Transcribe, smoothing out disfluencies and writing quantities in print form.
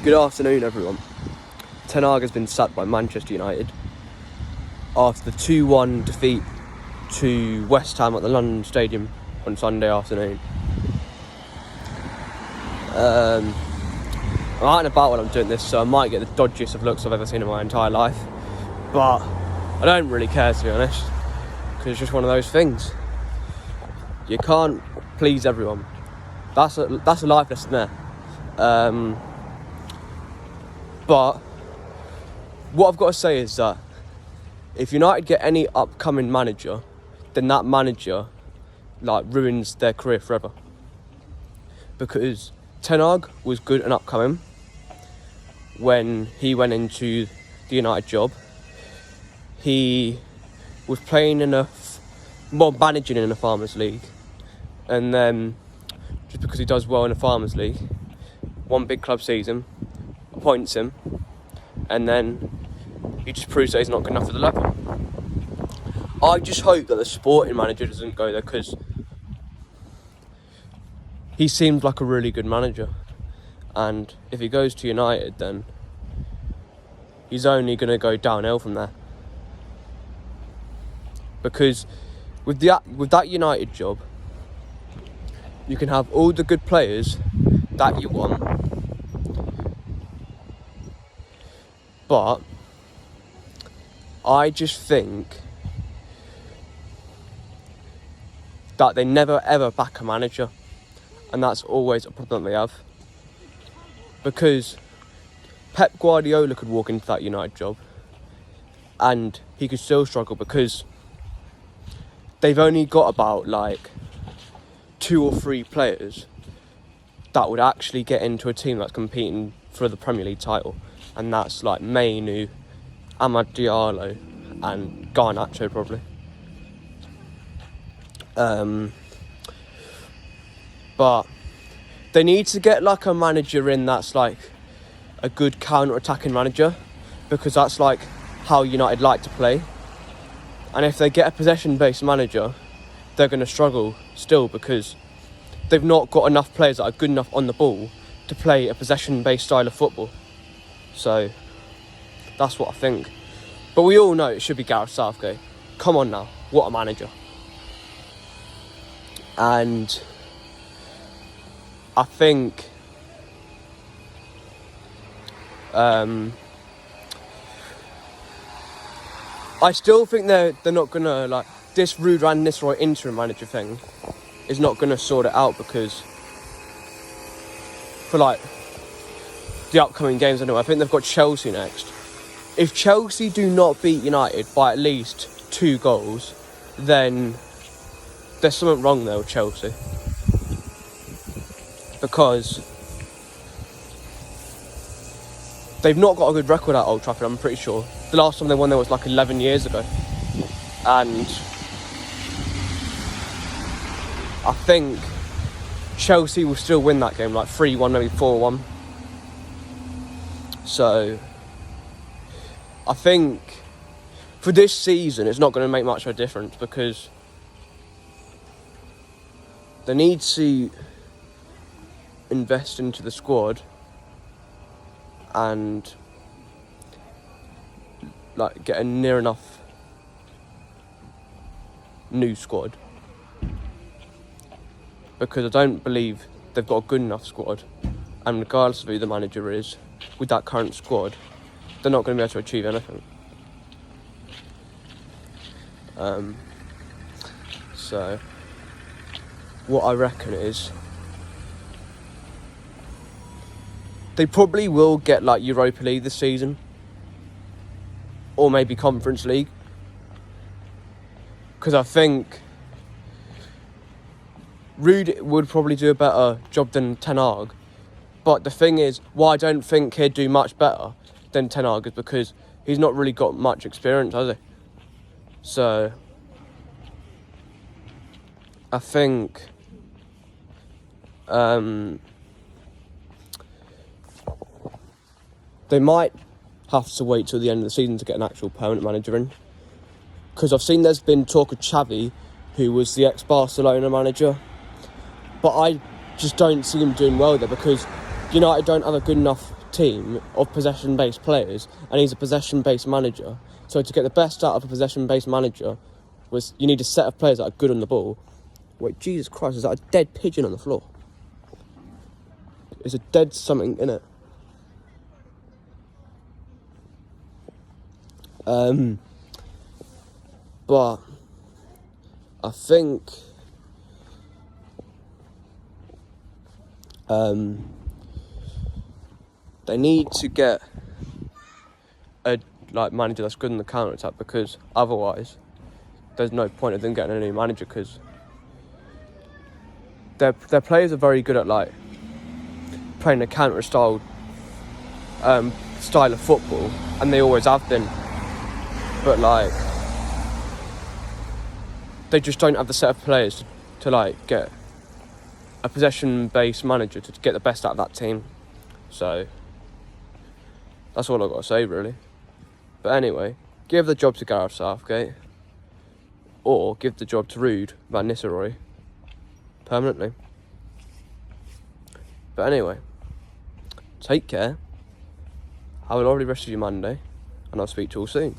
Good afternoon, everyone. Ten Hag has been sacked by Manchester United after the 2-1 defeat to West Ham at the London Stadium on Sunday afternoon. I'm out and about when I'm doing this, so I might get the dodgiest of looks I've ever seen in my entire life. But I don't really care, to be honest, because it's just one of those things. You can't please everyone. That's a life lesson there. But what I've got to say is that if United get any upcoming manager, then that manager ruins their career forever. Because Ten Hag was good and upcoming when he went into the United job. He was playing managing in a Farmers League, and then just because he does well in a Farmers League, one big club season appoints him, and then he just proves that he's not good enough for the level. I just hope that the sporting manager doesn't go there, because he seems like a really good manager, and if he goes to United, then he's only going to go downhill from there. Because with that United job, you can have all the good players that you want, but I just think that they never ever back a manager, and that's always a problem they have. Because Pep Guardiola could walk into that United job and he could still struggle, because they've only got about 2 or 3 players that would actually get into a team that's competing for the Premier League title, and that's Mainu, Amad Diallo and Garnacho probably. But they need to get a manager in that's a good counter-attacking manager, because that's how United like to play. And if they get a possession-based manager, they're going to struggle still, because they've not got enough players that are good enough on the ball to play a possession-based style of football. So that's what I think. But we all know it should be Gareth Southgate. Come on now, what a manager. And I think I still think they're not gonna this Ruud van Nistelrooy interim manager thing is not gonna sort it out, because for the upcoming games anyway, I think they've got Chelsea next. If Chelsea do not beat United by at least 2 goals, then there's something wrong there with Chelsea. Because they've not got a good record at Old Trafford, I'm pretty sure. The last time they won there was 11 years ago. And I think Chelsea will still win that game, 3-1, maybe 4-1. So I think for this season it's not going to make much of a difference, because they need to invest into the squad and get a near enough new squad, because I don't believe they've got a good enough squad, and regardless of who the manager is, with that current squad, they're not going to be able to achieve anything. So what I reckon is they probably will get Europa League this season, or maybe Conference League, because I think Ruud would probably do a better job than Ten Hag. But the thing is, why I don't think he'd do much better than Ten Hag is because he's not really got much experience, has he? So I think they might have to wait till the end of the season to get an actual permanent manager in. Because I've seen there's been talk of Xavi, who was the ex-Barcelona manager. But I just don't see him doing well there, because United don't have a good enough team of possession-based players, and he's a possession-based manager. So to get the best out of a possession-based manager, you need a set of players that are good on the ball. Wait, Jesus Christ, is that a dead pigeon on the floor? Is a dead something in it? But I think they need to get a manager that's good in the counter attack, because otherwise there's no point of them getting a new manager, because their players are very good at playing a counter style of football, and they always have been, but they just don't have the set of players to get a possession-based manager to get the best out of that team. So that's all I've got to say, really. But anyway, give the job to Gareth Southgate, or give the job to Ruud van Nistelrooy permanently. But anyway, take care, have a lovely rest of your Monday, and I'll speak to you all soon.